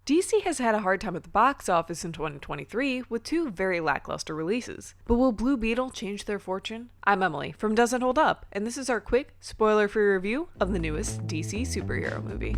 DC has had a hard time at the box office in 2023 with two very lackluster releases. But will Blue Beetle change their fortune? I'm Emily from Doesn't Hold Up, and this is our quick, spoiler-free review of the newest DC superhero movie.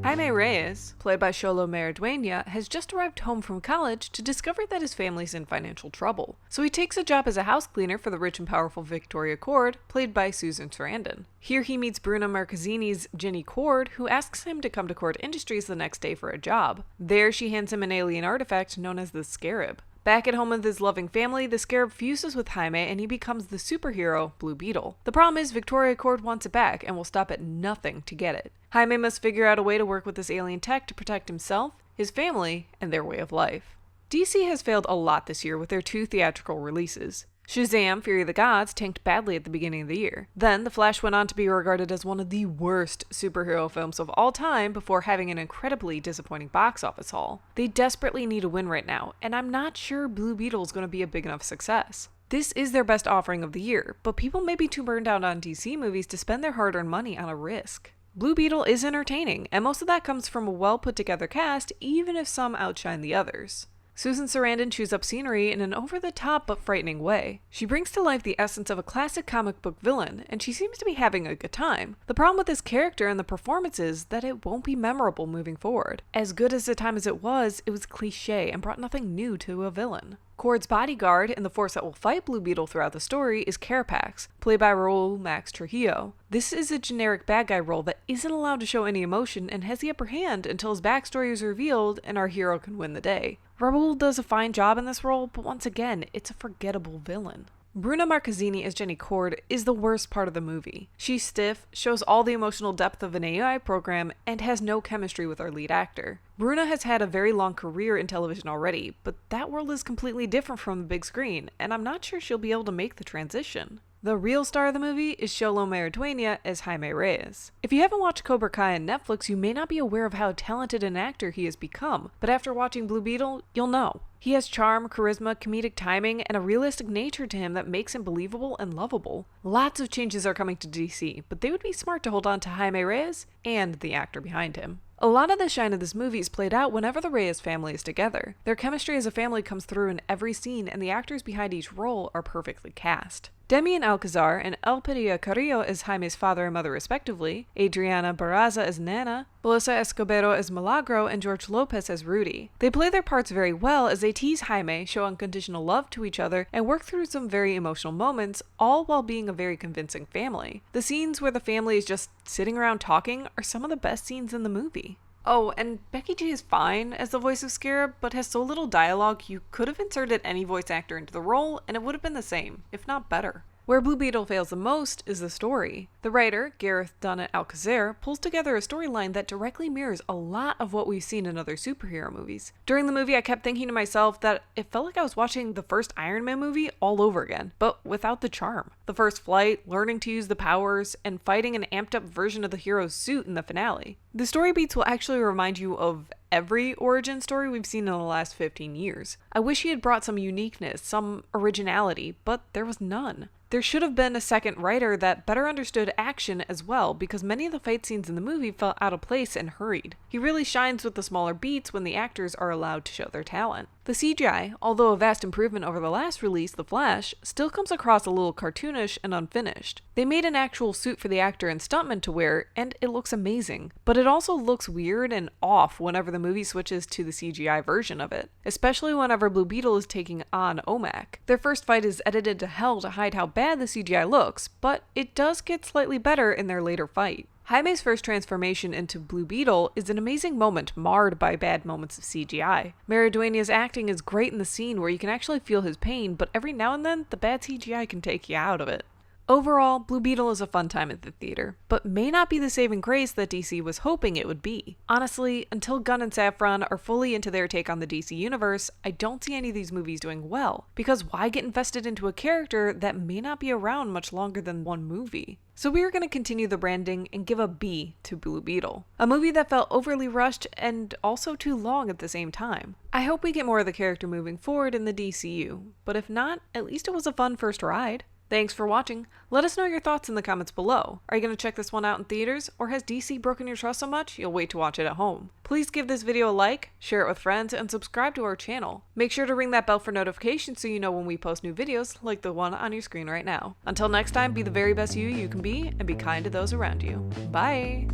Jaime Reyes, played by Xolo Maridueña, has just arrived home from college to discover that his family's in financial trouble. So he takes a job as a house cleaner for the rich and powerful Victoria Cord, played by Susan Sarandon. Here he meets Bruna Marquezini's Jenny Cord, who asks him to come to Cord Industries the next day for a job. There she hands him an alien artifact known as the Scarab. Back at home with his loving family, the Scarab fuses with Jaime and he becomes the superhero Blue Beetle. The problem is Victoria Cord wants it back and will stop at nothing to get it. Jaime must figure out a way to work with this alien tech to protect himself, his family, and their way of life. DC has failed a lot this year with their two theatrical releases. Shazam! Fury of the Gods tanked badly at the beginning of the year. Then, The Flash went on to be regarded as one of the worst superhero films of all time before having an incredibly disappointing box office haul. They desperately need a win right now, and I'm not sure Blue Beetle is going to be a big enough success. This is their best offering of the year, but people may be too burned out on DC movies to spend their hard-earned money on a risk. Blue Beetle is entertaining, and most of that comes from a well-put-together cast, even if some outshine the others. Susan Sarandon chews up scenery in an over-the-top but frightening way. She brings to life the essence of a classic comic book villain, and she seems to be having a good time. The problem with this character and the performance is that it won't be memorable moving forward. As good as the time as it was cliché and brought nothing new to a villain. Cord's bodyguard and the force that will fight Blue Beetle throughout the story is Carapax, played by Raul Max Trujillo. This is a generic bad guy role that isn't allowed to show any emotion and has the upper hand until his backstory is revealed and our hero can win the day. Raul does a fine job in this role, but once again, it's a forgettable villain. Bruna Marquezini as Jenny Cord is the worst part of the movie. She's stiff, shows all the emotional depth of an AI program, and has no chemistry with our lead actor. Bruna has had a very long career in television already, but that world is completely different from the big screen, and I'm not sure she'll be able to make the transition. The real star of the movie is Xolo Maridueña as Jaime Reyes. If you haven't watched Cobra Kai on Netflix, you may not be aware of how talented an actor he has become, but after watching Blue Beetle, you'll know. He has charm, charisma, comedic timing, and a realistic nature to him that makes him believable and lovable. Lots of changes are coming to DC, but they would be smart to hold on to Jaime Reyes and the actor behind him. A lot of the shine of this movie is played out whenever the Reyes family is together. Their chemistry as a family comes through in every scene, and the actors behind each role are perfectly cast. Demian Alcazar and Elpidia Carrillo as Jaime's father and mother respectively, Adriana Barraza as Nana, Melissa Escobedo as Milagro, and George Lopez as Rudy. They play their parts very well as they tease Jaime, show unconditional love to each other, and work through some very emotional moments, all while being a very convincing family. The scenes where the family is just sitting around talking are some of the best scenes in the movie. Oh, and Becky G is fine as the voice of Scarab, but has so little dialogue you could have inserted any voice actor into the role and it would have been the same, if not better. Where Blue Beetle fails the most is the story. The writer, Gareth Dunnet Alcacer, pulls together a storyline that directly mirrors a lot of what we've seen in other superhero movies. During the movie, I kept thinking to myself that it felt like I was watching the first Iron Man movie all over again, but without the charm. The first flight, learning to use the powers, and fighting an amped up version of the hero's suit in the finale. The story beats will actually remind you of every origin story we've seen in the last 15 years. I wish he had brought some uniqueness, some originality, but there was none. There should have been a second writer that better understood action as well, because many of the fight scenes in the movie felt out of place and hurried. He really shines with the smaller beats when the actors are allowed to show their talent. The CGI, although a vast improvement over the last release, The Flash, still comes across a little cartoonish and unfinished. They made an actual suit for the actor and stuntman to wear, and it looks amazing, but it also looks weird and off whenever the movie switches to the CGI version of it, especially whenever Blue Beetle is taking on OMAC. Their first fight is edited to hell to hide how bad the CGI looks, but it does get slightly better in their later fight. Jaime's first transformation into Blue Beetle is an amazing moment marred by bad moments of CGI. Maridueña's acting is great in the scene where you can actually feel his pain, but every now and then, the bad CGI can take you out of it. Overall, Blue Beetle is a fun time at the theater, but may not be the saving grace that DC was hoping it would be. Honestly, until Gunn and Safran are fully into their take on the DC universe, I don't see any of these movies doing well, because why get invested into a character that may not be around much longer than one movie? So we are going to continue the branding and give a B to Blue Beetle, a movie that felt overly rushed and also too long at the same time. I hope we get more of the character moving forward in the DCU, but if not, at least it was a fun first ride. Thanks for watching. Let us know your thoughts in the comments below. Are you going to check this one out in theaters, or has DC broken your trust so much you'll wait to watch it at home? Please give this video a like, share it with friends, and subscribe to our channel. Make sure to ring that bell for notifications so you know when we post new videos like the one on your screen right now. Until next time, be the very best you can be, and be kind to those around you. Bye!